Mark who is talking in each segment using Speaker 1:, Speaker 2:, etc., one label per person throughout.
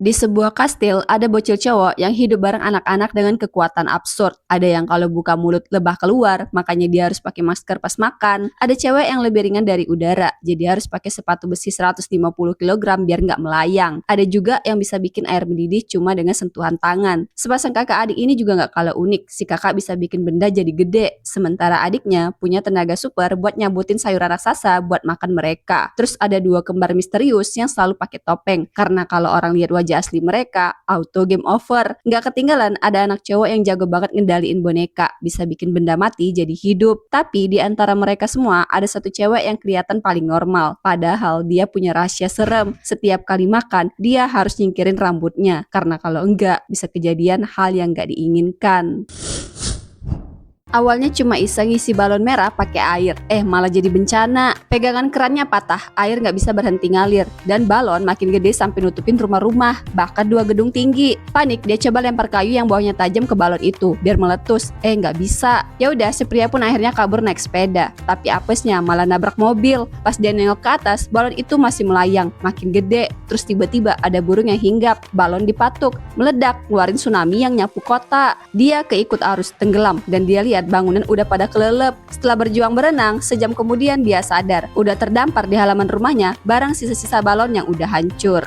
Speaker 1: Di sebuah kastil, ada bocil cowok yang hidup bareng anak-anak dengan kekuatan absurd. Ada yang kalau buka mulut lebah keluar, makanya dia harus pakai masker pas makan. Ada cewek yang lebih ringan dari udara, jadi harus pakai sepatu besi 150 kg biar nggak melayang. Ada juga yang bisa bikin air mendidih cuma dengan sentuhan tangan. Sepasang kakak adik ini juga nggak kalah unik. Si kakak bisa bikin benda jadi gede, sementara adiknya punya tenaga super buat nyabutin sayuran raksasa buat makan mereka. Terus ada dua kembar misterius yang selalu pakai topeng, karena kalau orang lihat wajah asli mereka, auto game over. Nggak ketinggalan ada anak cowok yang jago banget ngendaliin boneka, bisa bikin benda mati jadi hidup. Tapi di antara mereka semua ada satu cewek yang kelihatan paling normal, padahal dia punya rahasia serem. Setiap kali makan, dia harus nyingkirin rambutnya, karena kalau enggak bisa kejadian hal yang nggak diinginkan. Awalnya cuma iseng ngisi balon merah pakai air, malah jadi bencana. Pegangan kerannya patah, air nggak bisa berhenti ngalir, dan balon makin gede sampai nutupin rumah-rumah, bahkan 2 gedung tinggi. Panik, dia coba lempar kayu yang bawahnya tajam ke balon itu, biar meletus. Nggak bisa. Ya udah, si pria pun akhirnya kabur naik sepeda, tapi apesnya malah nabrak mobil. Pas dia nengok ke atas, balon itu masih melayang, makin gede. Terus tiba-tiba ada burung yang hinggap, balon dipatuk, meledak, ngeluarin tsunami yang nyapu kota. Dia keikut arus, tenggelam, dan dia lihat bangunan udah pada kelelep. Setelah berjuang berenang, sejam kemudian dia sadar, udah terdampar di halaman rumahnya barang sisa-sisa balon yang udah hancur.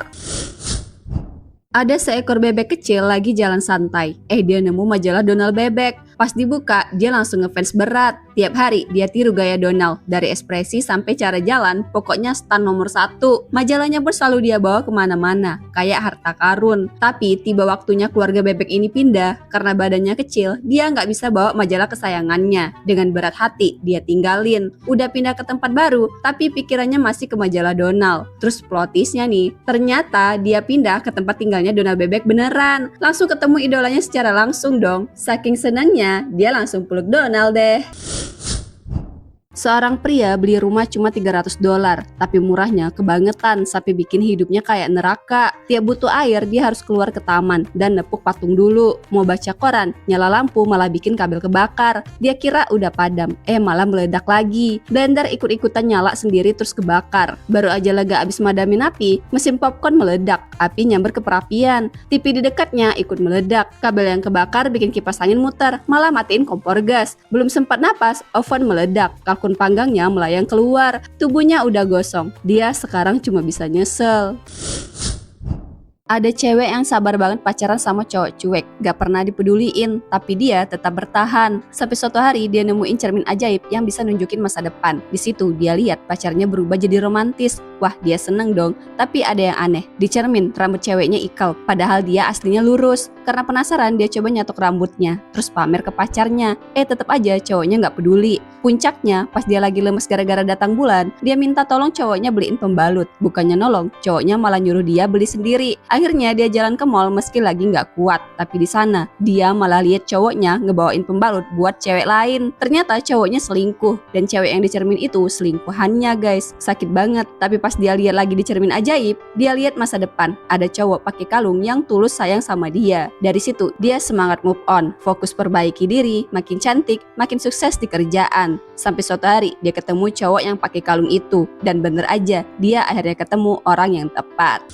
Speaker 1: Ada seekor bebek kecil lagi jalan santai. Dia nemu majalah Donald Bebek. Pas dibuka, dia langsung ngefans berat. Tiap hari dia tiru gaya Donald, dari ekspresi sampai cara jalan, pokoknya stan nomor 1. Majalahnya pun selalu dia bawa kemana-mana, kayak harta karun. Tapi tiba waktunya keluarga bebek ini pindah, karena badannya kecil, dia nggak bisa bawa majalah kesayangannya. Dengan berat hati, dia tinggalin. Udah pindah ke tempat baru, tapi pikirannya masih ke majalah Donald. Terus plot twist-nya nih, ternyata dia pindah ke tempat tinggalnya Donald Bebek beneran. Langsung ketemu idolanya secara langsung dong. Saking senangnya, dia langsung peluk Donald deh. Seorang pria beli rumah cuma $300, tapi murahnya kebangetan sampai bikin hidupnya kayak neraka. Tiap butuh air dia harus keluar ke taman dan nepuk patung dulu. Mau baca koran, nyala lampu malah bikin kabel kebakar. Dia kira udah padam, malah meledak lagi. Blender ikut-ikutan nyala sendiri terus kebakar. Baru aja lega abis madamin api, mesin popcorn meledak, api nyamber ke perapian. TV di dekatnya ikut meledak. Kabel yang kebakar bikin kipas angin muter, malah matiin kompor gas. Belum sempat napas, oven meledak. Kalkun panggangnya melayang keluar, tubuhnya udah gosong. Dia sekarang cuma bisa nyesel. Ada cewek yang sabar banget pacaran sama cowok cuek, gak pernah dipeduliin, tapi dia tetap bertahan. Sampai suatu hari dia nemuin cermin ajaib yang bisa nunjukin masa depan. Di situ dia lihat pacarnya berubah jadi romantis. Wah, dia seneng dong. Tapi ada yang aneh, di cermin rambut ceweknya ikal, padahal dia aslinya lurus. Karena penasaran dia coba nyatok rambutnya, terus pamer ke pacarnya. Tetep aja cowoknya gak peduli. Puncaknya, pas dia lagi lemes gara-gara datang bulan, dia minta tolong cowoknya beliin pembalut. Bukannya nolong, cowoknya malah nyuruh dia beli sendiri. Akhirnya dia jalan ke mall meski lagi nggak kuat. Tapi di sana dia malah lihat cowoknya ngebawain pembalut buat cewek lain. Ternyata cowoknya selingkuh, dan cewek yang di cermin itu selingkuhannya guys. Sakit banget. Tapi pas dia lihat lagi di cermin ajaib, dia lihat masa depan. Ada cowok pakai kalung yang tulus sayang sama dia. Dari situ dia semangat move on, fokus perbaiki diri, makin cantik, makin sukses di kerjaan. Sampai suatu hari dia ketemu cowok yang pakai kalung itu, dan bener aja dia akhirnya ketemu orang yang tepat.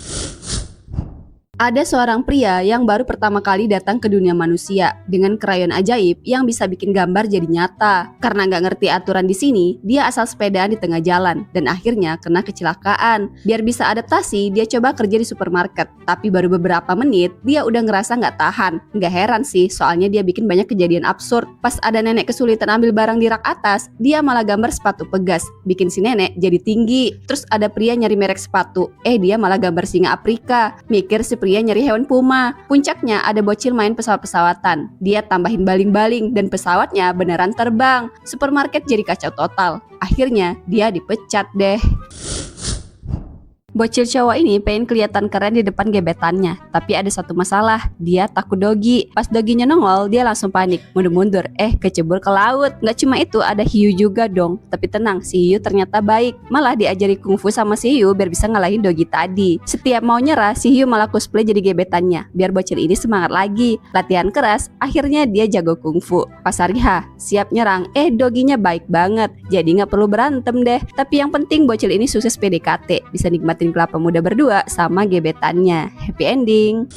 Speaker 1: Ada seorang pria yang baru pertama kali datang ke dunia manusia dengan krayon ajaib yang bisa bikin gambar jadi nyata. Karena nggak ngerti aturan di sini, dia asal sepedaan di tengah jalan dan akhirnya kena kecelakaan. Biar bisa adaptasi, dia coba kerja di supermarket. Tapi baru beberapa menit, dia udah ngerasa nggak tahan. Nggak heran sih, soalnya dia bikin banyak kejadian absurd. Pas ada nenek kesulitan ambil barang di rak atas, dia malah gambar sepatu pegas, bikin si nenek jadi tinggi. Terus ada pria nyari merek sepatu, dia malah gambar singa Afrika. Mikir si pria nyari hewan puma. Puncaknya ada bocil main pesawat-pesawatan. Dia tambahin baling-baling dan pesawatnya beneran terbang. Supermarket jadi kacau total. Akhirnya dia dipecat deh. Bocil cowok ini pengen kelihatan keren di depan gebetannya, tapi ada satu masalah, dia takut dogi. Pas doginya nongol, dia langsung panik, mundur-mundur, kecebur ke laut. Nggak cuma itu, ada hiu juga dong. Tapi tenang, si hiu ternyata baik, malah diajari kungfu sama si hiu biar bisa ngalahin dogi tadi. Setiap mau nyerah, si hiu malah cosplay jadi gebetannya, biar bocil ini semangat lagi. Latihan keras, akhirnya dia jago kungfu. Pas hari H, siap nyerang, doginya baik banget, jadi nggak perlu berantem deh. Tapi yang penting bocil ini sukses PDKT, bisa nikmatin nyelamatin kelapa muda berdua sama gebetannya. Happy ending.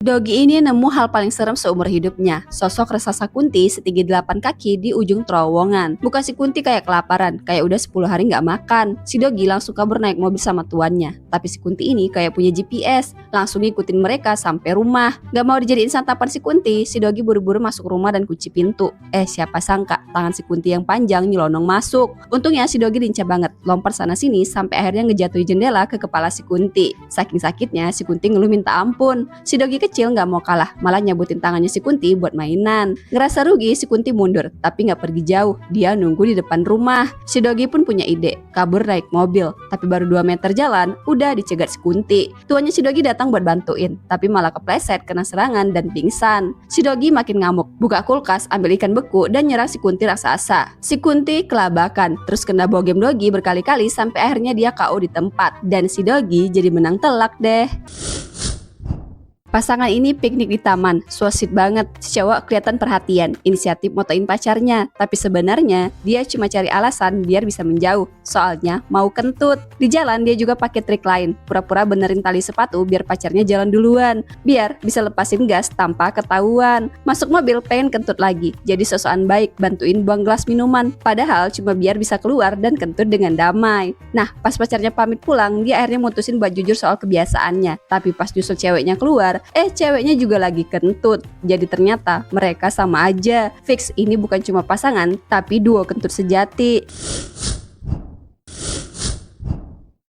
Speaker 1: Dogi ini nemu hal paling serem seumur hidupnya. Sosok raksasa Kunti setinggi 8 kaki di ujung terowongan. Bukan si Kunti kayak kelaparan, kayak udah 10 hari nggak makan. Si Dogi langsung kabur naik mobil sama tuannya. Tapi si Kunti ini kayak punya GPS, langsung ngikutin mereka sampai rumah. Gak mau dijadiin santapan si Kunti, si Dogi buru-buru masuk rumah dan kunci pintu. Siapa sangka tangan si Kunti yang panjang nyelonong masuk. Untungnya si Dogi lincah banget, lompat sana sini sampai akhirnya ngejatuhin jendela ke kepala si Kunti. Saking sakitnya si Kunti ngeluh minta ampun. Si Dogi kecil nggak mau kalah, malah nyabutin tangannya si Kunti buat mainan. Ngerasa rugi, si Kunti mundur, tapi nggak pergi jauh. Dia nunggu di depan rumah. Si Dogi pun punya ide, kabur naik mobil. Tapi baru 2 meter jalan, udah dicegat si Kunti. Tuannya si Dogi datang buat bantuin, tapi malah kepleset kena serangan dan pingsan. Si Dogi makin ngamuk, buka kulkas, ambil ikan beku dan nyerang si Kunti raksasa. Si Kunti kelabakan, terus kena bogem Dogi berkali-kali sampai akhirnya dia KO di tempat. Dan si Dogi jadi menang telak deh. Pasangan ini piknik di taman, so sweet banget. Si cowok kelihatan perhatian, inisiatif motoin pacarnya. Tapi sebenarnya dia cuma cari alasan biar bisa menjauh, soalnya mau kentut. Di jalan dia juga pakai trik lain, pura-pura benerin tali sepatu biar pacarnya jalan duluan, biar bisa lepasin gas tanpa ketahuan. Masuk mobil pengen kentut lagi, jadi sosokan baik bantuin buang gelas minuman, padahal cuma biar bisa keluar dan kentut dengan damai. Nah, pas pacarnya pamit pulang, dia akhirnya mutusin buat jujur soal kebiasaannya. Tapi pas justru ceweknya keluar, ceweknya juga lagi kentut. Jadi ternyata mereka sama aja. Fix ini bukan cuma pasangan, tapi duo kentut sejati.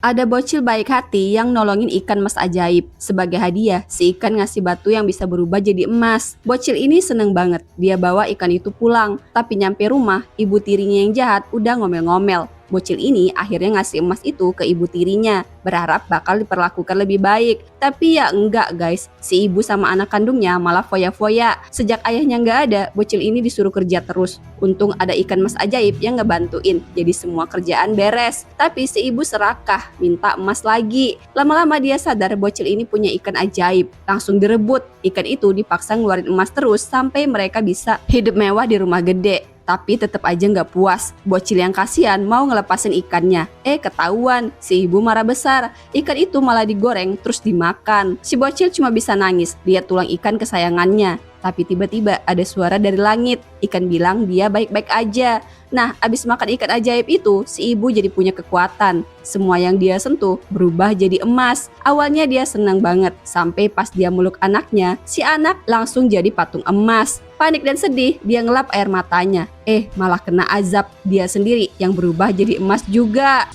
Speaker 1: Ada bocil baik hati yang nolongin ikan mas ajaib. Sebagai hadiah, si ikan ngasih batu yang bisa berubah jadi emas. Bocil ini seneng banget. Dia bawa ikan itu pulang. Tapi nyampe rumah, ibu tirinya yang jahat udah ngomel-ngomel. Bocil ini akhirnya ngasih emas itu ke ibu tirinya, berharap bakal diperlakukan lebih baik. Tapi ya enggak guys, si ibu sama anak kandungnya malah foya-foya. Sejak ayahnya nggak ada, bocil ini disuruh kerja terus. Untung ada ikan mas ajaib yang ngebantuin, jadi semua kerjaan beres. Tapi si ibu serakah, minta emas lagi. Lama-lama dia sadar bocil ini punya ikan ajaib, langsung direbut. Ikan itu dipaksa ngeluarin emas terus sampai mereka bisa hidup mewah di rumah gede. Tapi tetap aja nggak puas. Bocil yang kasihan mau ngelepasin ikannya. Ketahuan, si ibu marah besar. Ikan itu malah digoreng terus dimakan. Si bocil cuma bisa nangis lihat tulang ikan kesayangannya. Tapi tiba-tiba ada suara dari langit. Ikan bilang dia baik-baik aja. Nah, abis makan ikan ajaib itu, si ibu jadi punya kekuatan. Semua yang dia sentuh berubah jadi emas. Awalnya dia senang banget, sampai pas dia meluk anaknya, si anak langsung jadi patung emas. Panik dan sedih, dia ngelap air matanya. Malah kena azab, dia sendiri yang berubah jadi emas juga.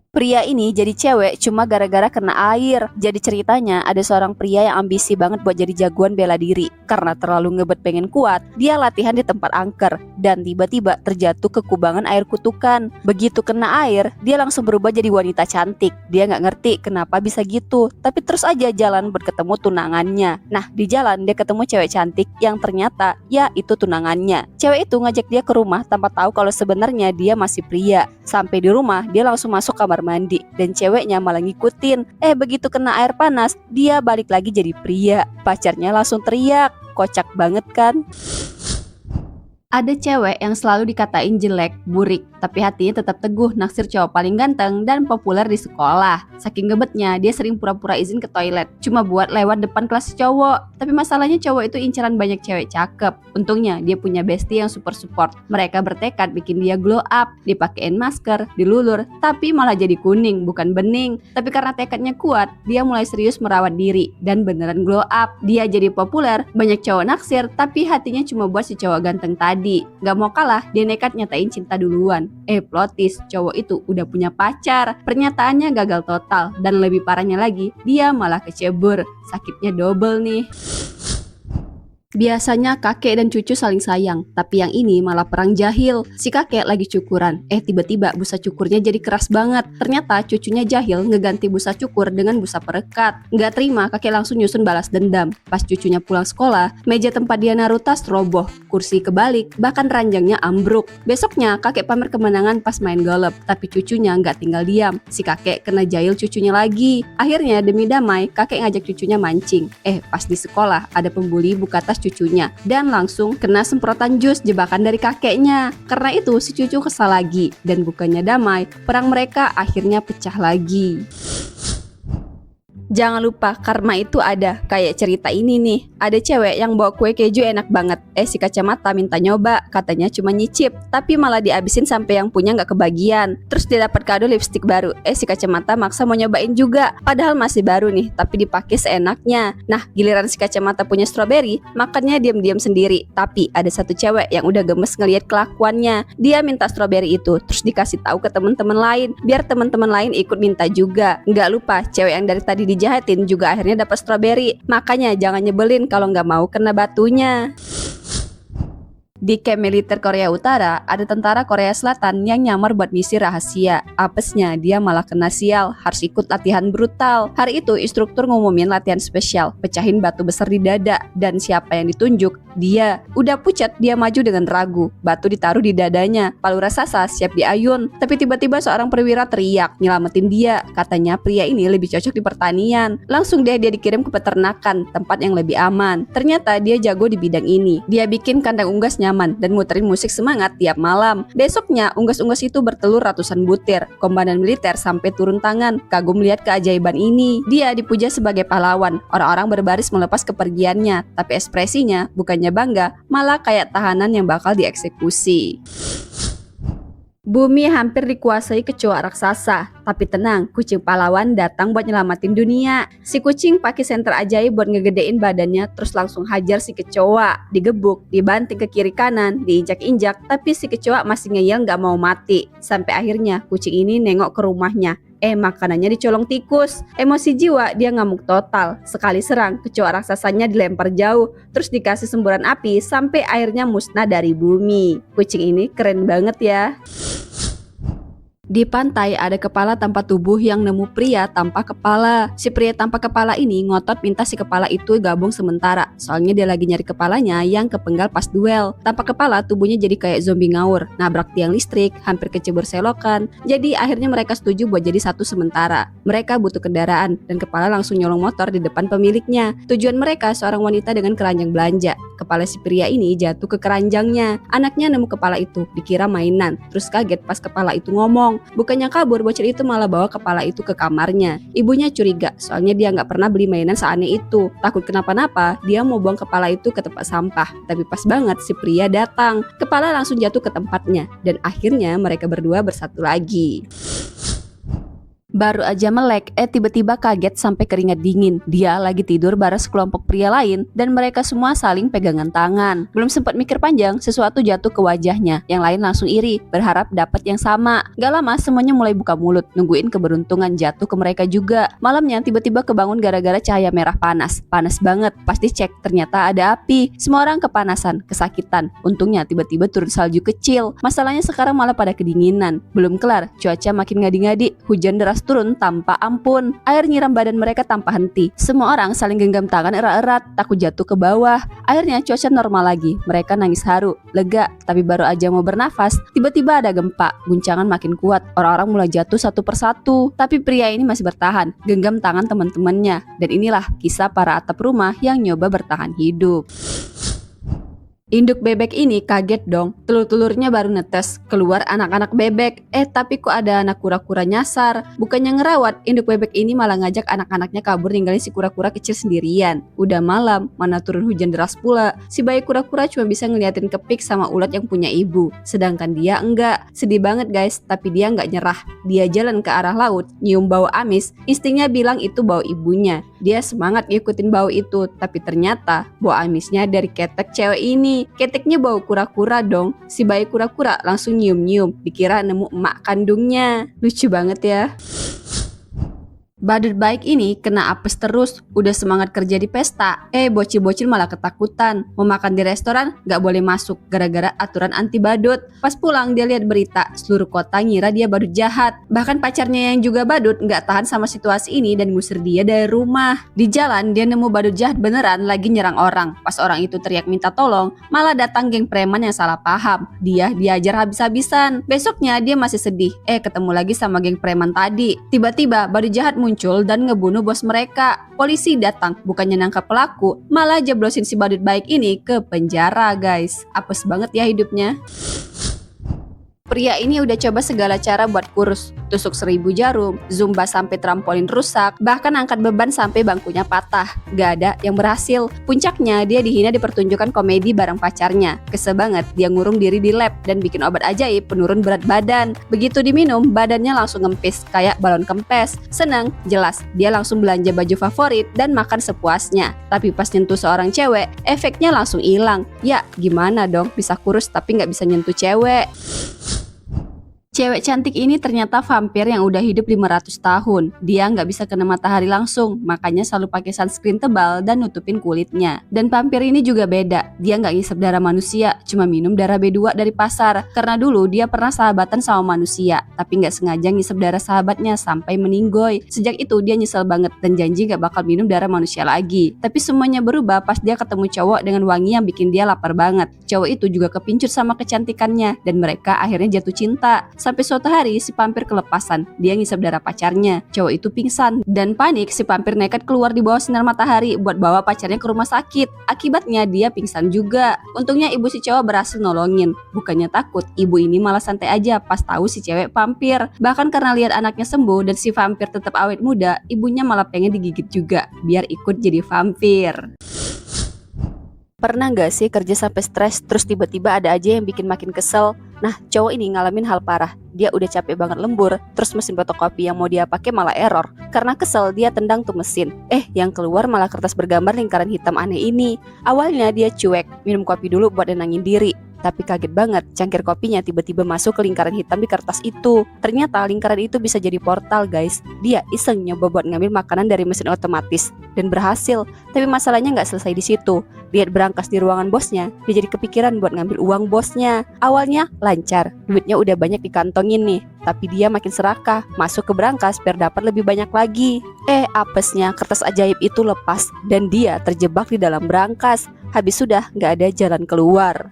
Speaker 1: Pria ini jadi cewek cuma gara-gara kena air. Jadi ceritanya ada seorang pria yang ambisi banget buat jadi jagoan bela diri. Karena terlalu ngebet pengen kuat, dia latihan di tempat angker. Dan tiba-tiba terjatuh ke kubangan air kutukan. Begitu kena air, dia langsung berubah jadi wanita cantik. Dia gak ngerti kenapa bisa gitu, tapi terus aja jalan buat ketemu tunangannya. Nah, di jalan dia ketemu cewek cantik yang ternyata ya itu tunangannya. Cewek itu ngajak dia ke rumah tanpa tahu kalau sebenarnya dia masih pria. Sampai di rumah, dia langsung masuk kamar mandi dan ceweknya malah ngikutin. Begitu kena air panas, dia balik lagi jadi pria. Pacarnya langsung teriak, kocak banget kan? Ada cewek yang selalu dikatain jelek, burik, tapi hatinya tetap teguh naksir cowok paling ganteng dan populer di sekolah. Saking gebetnya, dia sering pura-pura izin ke toilet, cuma buat lewat depan kelas cowok. Tapi masalahnya cowok itu inceran banyak cewek cakep. Untungnya dia punya bestie yang super support. Mereka bertekad bikin dia glow up, dipakein masker, dilulur, tapi malah jadi kuning, bukan bening. Tapi karena tekadnya kuat, dia mulai serius merawat diri dan beneran glow up. Dia jadi populer, banyak cowok naksir, tapi hatinya cuma buat si cowok ganteng tadi. Gak mau kalah, dia nekat nyatain cinta duluan. Plot twist, cowok itu udah punya pacar. Pernyataannya gagal total, dan lebih parahnya lagi, dia malah kecebur. Sakitnya double nih. Biasanya kakek dan cucu saling sayang, tapi yang ini malah perang jahil. Si kakek lagi cukuran, tiba-tiba busa cukurnya jadi keras banget. Ternyata cucunya jahil ngeganti busa cukur dengan busa perekat. Nggak terima, kakek langsung nyusun balas dendam. Pas cucunya pulang sekolah, meja tempat dia naruh tas roboh, kursi kebalik, bahkan ranjangnya ambruk. Besoknya kakek pamer kemenangan pas main golf, tapi cucunya nggak tinggal diam. Si kakek kena jahil cucunya lagi. Akhirnya demi damai, kakek ngajak cucunya mancing. Pas di sekolah ada pembuli buka tas cucunya dan langsung kena semprotan jus jebakan dari kakeknya. Karena itu si cucu kesal lagi dan bukannya damai, perang mereka akhirnya pecah lagi. Jangan lupa karma itu ada. Kayak cerita ini nih, ada cewek yang bawa kue keju enak banget. Si kacamata minta nyoba, katanya cuma nyicip, tapi malah dihabisin sampai yang punya nggak kebagian. Terus dia dapat kado lipstik baru. Si kacamata maksa mau nyobain juga, padahal masih baru nih, tapi dipakai seenaknya. Nah, giliran si kacamata punya stroberi, makannya diam-diam sendiri. Tapi ada satu cewek yang udah gemes ngelihat kelakuannya. Dia minta stroberi itu, terus dikasih tahu ke teman-teman lain, biar teman-teman lain ikut minta juga. Nggak lupa, cewek yang dari tadi dijahatin juga akhirnya dapat stroberi. Makanya jangan nyebelin kalau nggak mau kena batunya. Di kamp militer Korea Utara, ada tentara Korea Selatan yang nyamar buat misi rahasia. Apesnya, dia malah kena sial, harus ikut latihan brutal. Hari itu, instruktur ngumumin latihan spesial, pecahin batu besar di dada. Dan siapa yang ditunjuk? Dia. Udah pucat, dia maju dengan ragu. Batu ditaruh di dadanya, palu raksasa siap diayun. Tapi tiba-tiba seorang perwira teriak, nyelamatin dia. Katanya pria ini lebih cocok di pertanian. Langsung dia dikirim ke peternakan, tempat yang lebih aman. Ternyata dia jago di bidang ini. Dia bikin kandang unggas nyaman dan muterin musik semangat tiap malam. Besoknya, unggas-unggas itu bertelur ratusan butir. Komandan militer sampai turun tangan, kagum lihat keajaiban ini. Dia dipuja sebagai pahlawan. Orang-orang berbaris melepas kepergiannya, tapi ekspresinya bukannya bangga, malah kayak tahanan yang bakal dieksekusi. Bumi hampir dikuasai kecoa raksasa, tapi tenang, kucing pahlawan datang buat nyelamatin dunia. Si kucing pakai senter ajaib buat ngegedein badannya, terus langsung hajar si kecoa. Digebuk, dibanting ke kiri kanan, diinjak-injak, tapi si kecoa masih ngeyel gak mau mati. Sampai akhirnya kucing ini nengok ke rumahnya. Makanannya dicolong tikus. Emosi jiwa, dia ngamuk total. Sekali serang, kecoa raksasanya dilempar jauh, terus dikasih semburan api sampai airnya musnah dari bumi. Kucing ini keren banget ya. Di pantai ada kepala tanpa tubuh yang nemu pria tanpa kepala. Si pria tanpa kepala ini ngotot minta si kepala itu gabung sementara. Soalnya dia lagi nyari kepalanya yang kepenggal pas duel. Tanpa kepala tubuhnya jadi kayak zombie ngawur, nabrak tiang listrik, hampir kecebur selokan. Jadi akhirnya mereka setuju buat jadi satu sementara. Mereka butuh kendaraan dan kepala langsung nyolong motor di depan pemiliknya. Tujuan mereka seorang wanita dengan keranjang belanja. Kepala si pria ini jatuh ke keranjangnya. Anaknya nemu kepala itu, dikira mainan. Terus kaget pas kepala itu ngomong. Bukannya kabur, bocil itu malah bawa kepala itu ke kamarnya. Ibunya curiga, soalnya dia nggak pernah beli mainan seaneh itu. Takut kenapa-napa, dia mau buang kepala itu ke tempat sampah. Tapi pas banget si pria datang, kepala langsung jatuh ke tempatnya. Dan akhirnya mereka berdua bersatu lagi. Baru aja melek, tiba-tiba kaget sampai keringat dingin. Dia lagi tidur bareng sekelompok pria lain dan mereka semua saling pegangan tangan. Belum sempat mikir panjang, sesuatu jatuh ke wajahnya. Yang lain langsung iri, berharap dapat yang sama. Gak lama semuanya mulai buka mulut, nungguin keberuntungan jatuh ke mereka juga. Malamnya tiba-tiba kebangun gara-gara cahaya merah panas. Panas banget, pasti cek, ternyata ada api. Semua orang kepanasan, kesakitan. Untungnya tiba-tiba turun salju kecil. Masalahnya sekarang malah pada kedinginan. Belum kelar, cuaca makin ngadi-ngadi, hujan deras turun tanpa ampun. Air nyiram badan mereka tanpa henti. Semua orang saling genggam tangan erat-erat, takut jatuh ke bawah. Akhirnya cuaca normal lagi. Mereka nangis haru, lega, tapi baru aja mau bernafas, tiba-tiba ada gempa. Guncangan makin kuat. Orang-orang mulai jatuh satu persatu. Tapi pria ini masih bertahan, genggam tangan teman-temannya. Dan inilah kisah para atap rumah yang nyoba bertahan hidup. Induk bebek ini kaget dong, telur-telurnya baru netes, keluar anak-anak bebek. Tapi kok ada anak kura-kura nyasar. Bukannya ngerawat, induk bebek ini malah ngajak anak-anaknya kabur ninggalin si kura-kura kecil sendirian. Udah malam, mana turun hujan deras pula. Si bayi kura-kura cuma bisa ngeliatin kepik sama ulat yang punya ibu. Sedangkan dia enggak. Sedih banget guys, tapi dia enggak nyerah. Dia jalan ke arah laut, nyium bau amis. Instingnya bilang itu bau ibunya. Dia semangat ngikutin bau itu, tapi ternyata bau amisnya dari ketek cewek ini. Keteknya bau kura-kura dong. Si bayi kura-kura langsung nyium-nyium, dikira nemu emak kandungnya. Lucu banget ya. Badut baik ini kena apes terus, udah semangat kerja di pesta. Bocil-bocil malah ketakutan. Mau makan di restoran gak boleh masuk gara-gara aturan anti badut. Pas pulang dia lihat berita, seluruh kota ngira dia badut jahat. Bahkan pacarnya yang juga badut gak tahan sama situasi ini dan ngusir dia dari rumah. Di jalan dia nemu badut jahat beneran lagi nyerang orang. Pas orang itu teriak minta tolong, malah datang geng preman yang salah paham. Dia diajar habis-habisan. Besoknya dia masih sedih, ketemu lagi sama geng preman tadi. Tiba-tiba badut jahat muncul dan ngebunuh bos mereka. Polisi datang, bukannya nangkap pelaku, malah jeblosin si badut baik ini ke penjara guys. Apes banget ya hidupnya. Pria ini udah coba segala cara buat kurus, tusuk 1000 jarum, zumba sampai trampolin rusak, bahkan angkat beban sampai bangkunya patah. Gak ada yang berhasil. Puncaknya dia dihina di pertunjukan komedi bareng pacarnya. Kesel banget, dia ngurung diri di lab dan bikin obat ajaib penurun berat badan. Begitu diminum, badannya langsung ngempis kayak balon kempes. Seneng, jelas, dia langsung belanja baju favorit dan makan sepuasnya. Tapi pas nyentuh seorang cewek, efeknya langsung hilang. Ya, gimana dong bisa kurus tapi nggak bisa nyentuh cewek? Cewek cantik ini ternyata vampir yang udah hidup 500 tahun. Dia nggak bisa kena matahari langsung, makanya selalu pakai sunscreen tebal dan nutupin kulitnya. Dan vampir ini juga beda, dia nggak ngisep darah manusia, cuma minum darah B2 dari pasar. Karena dulu dia pernah sahabatan sama manusia, tapi nggak sengaja ngisep darah sahabatnya sampai meninggoy. Sejak itu dia nyesel banget dan janji nggak bakal minum darah manusia lagi. Tapi semuanya berubah pas dia ketemu cowok dengan wangi yang bikin dia lapar banget. Cowok itu juga kepincut sama kecantikannya dan mereka akhirnya jatuh cinta. Sampai suatu hari si vampir kelepasan, dia ngisap darah pacarnya. Cowok itu pingsan dan panik, si vampir nekat keluar di bawah sinar matahari buat bawa pacarnya ke rumah sakit. Akibatnya dia pingsan juga. Untungnya ibu si cowok berhasil nolongin. Bukannya takut, ibu ini malah santai aja pas tahu si cewek vampir. Bahkan karena lihat anaknya sembuh dan si vampir tetap awet muda, ibunya malah pengen digigit juga biar ikut jadi vampir. Pernah gak sih kerja sampai stres terus tiba-tiba ada aja yang bikin makin kesel? Nah, cowok ini ngalamin hal parah. Dia udah capek banget lembur, terus mesin fotokopi yang mau dia pakai malah error. Karena kesel, dia tendang tuh mesin. Yang keluar malah kertas bergambar lingkaran hitam aneh ini. Awalnya dia cuek, minum kopi dulu buat nenangin diri. Tapi kaget banget, cangkir kopinya tiba-tiba masuk ke lingkaran hitam di kertas itu. Ternyata lingkaran itu bisa jadi portal guys. Dia iseng nyoba buat ngambil makanan dari mesin otomatis dan berhasil. Tapi masalahnya nggak selesai di situ. Lihat berangkas di ruangan bosnya, dia jadi kepikiran buat ngambil uang bosnya. Awalnya lancar, duitnya udah banyak dikantongin nih. Tapi dia makin serakah, masuk ke berangkas biar dapat lebih banyak lagi. Apesnya kertas ajaib itu lepas dan dia terjebak di dalam berangkas. Habis sudah nggak ada jalan keluar.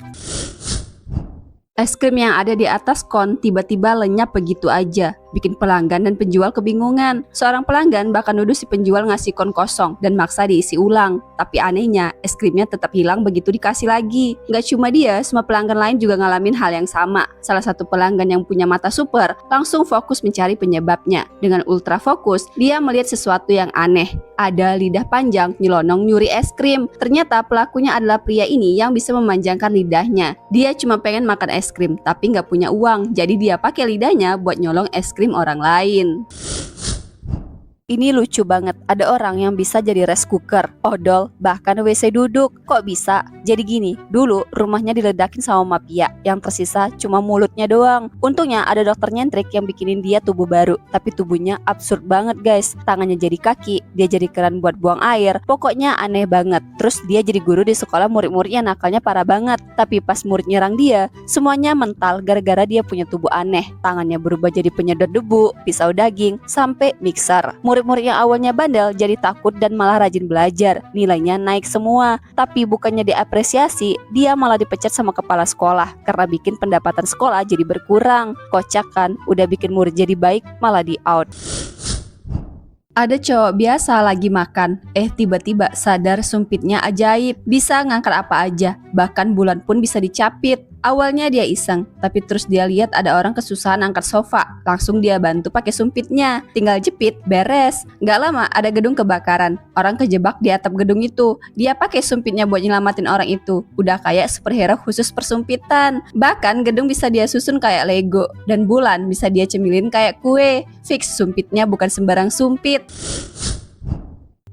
Speaker 1: Es krim yang ada di atas kon tiba-tiba lenyap begitu aja, bikin pelanggan dan penjual kebingungan. Seorang pelanggan bahkan nuduh si penjual ngasih kon kosong dan maksa diisi ulang. Tapi anehnya, es krimnya tetap hilang begitu dikasih lagi. Gak cuma dia, semua pelanggan lain juga ngalamin hal yang sama. Salah satu pelanggan yang punya mata super langsung fokus mencari penyebabnya. Dengan ultra fokus, dia melihat sesuatu yang aneh. Ada lidah panjang nyelonong nyuri es krim. Ternyata pelakunya adalah pria ini yang bisa memanjangkan lidahnya. Dia cuma pengen makan es krim, tapi nggak punya uang. Jadi dia pakai lidahnya buat nyolong es krim orang lain. Ini lucu banget, ada orang yang bisa jadi rice cooker, odol, bahkan WC duduk. Kok bisa? Jadi gini, dulu rumahnya diledakin sama mafia, yang tersisa cuma mulutnya doang. Untungnya ada dokter nyentrik yang bikinin dia tubuh baru, tapi tubuhnya absurd banget guys. Tangannya jadi kaki, dia jadi keran buat buang air, pokoknya aneh banget. Terus dia jadi guru di sekolah, murid-muridnya nakalnya parah banget. Tapi pas murid nyerang dia, semuanya mental gara-gara dia punya tubuh aneh. Tangannya berubah jadi penyedot debu, pisau daging, sampai mixer. Murid-murid yang awalnya bandel jadi takut dan malah rajin belajar. Nilainya naik semua. Tapi bukannya diapresiasi, dia malah dipecat sama kepala sekolah karena bikin pendapatan sekolah jadi berkurang. Kocak kan? Udah bikin murid jadi baik, malah di out. Ada cowok biasa lagi makan, tiba-tiba sadar sumpitnya ajaib, bisa ngangkat apa aja, bahkan bulan pun bisa dicapit. Awalnya dia iseng, tapi terus dia lihat ada orang kesusahan angkat sofa, langsung dia bantu pakai sumpitnya, tinggal jepit, beres. Gak lama ada gedung kebakaran, orang kejebak di atap gedung itu, dia pakai sumpitnya buat nyelamatin orang itu, udah kayak superhero khusus persumpitan. Bahkan gedung bisa dia susun kayak Lego, dan bulan bisa dia cemilin kayak kue. Fix sumpitnya bukan sembarang sumpit.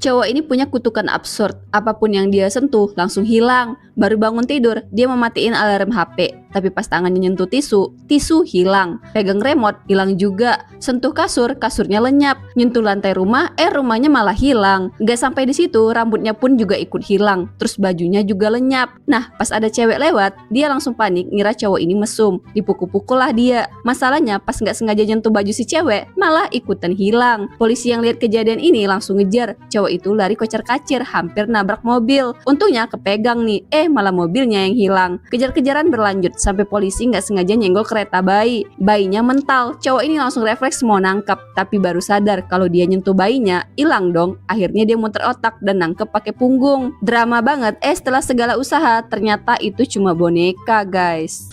Speaker 1: Cowok ini punya kutukan absurd, apapun yang dia sentuh langsung hilang. Baru bangun tidur, dia mematiin alarm HP. Tapi pas tangannya nyentuh tisu hilang. Pegang remote, hilang juga. Sentuh kasur, kasurnya lenyap. Nyentuh lantai rumah, rumahnya malah hilang. Gak sampai di situ, rambutnya pun juga ikut hilang. Terus bajunya juga lenyap. Nah, pas ada cewek lewat, dia langsung panik, ngira cowok ini mesum. Dipukul-pukul lah dia. Masalahnya, pas gak sengaja nyentuh baju si cewek, malah ikutan hilang. Polisi yang lihat kejadian ini langsung ngejar. Cowok itu lari kocar-kacir, hampir nabrak mobil. Untungnya kepegang nih, malah mobilnya yang hilang. Kejar-kejaran berlanjut sampai polisi nggak sengaja nyenggol kereta bayi. Bayinya mental, cowok ini langsung refleks mau nangkep, tapi baru sadar kalau dia nyentuh bayinya, hilang dong. Akhirnya dia muter otak dan nangkep pakai punggung. Drama banget, setelah segala usaha, ternyata itu cuma boneka guys.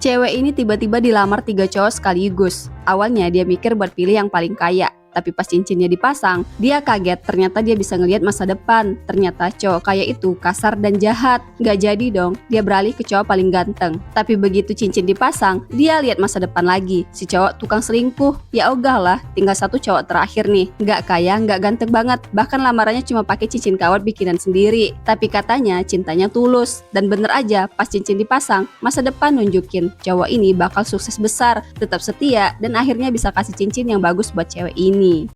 Speaker 1: Cewek ini tiba-tiba dilamar 3 cowok sekaligus. Awalnya dia mikir buat pilih yang paling kaya. Tapi pas cincinnya dipasang, dia kaget ternyata dia bisa ngelihat masa depan. Ternyata cowok kaya itu kasar dan jahat. Gak jadi dong, dia beralih ke cowok paling ganteng. Tapi begitu cincin dipasang, dia lihat masa depan lagi. Si cowok tukang selingkuh. Ya ogah lah, tinggal satu cowok terakhir nih. Gak kaya, gak ganteng banget. Bahkan lamarannya cuma pakai cincin kawat bikinan sendiri. Tapi katanya cintanya tulus. Dan bener aja, pas cincin dipasang, masa depan nunjukin cowok ini bakal sukses besar, tetap setia, dan akhirnya bisa kasih cincin yang bagus buat cewek ini.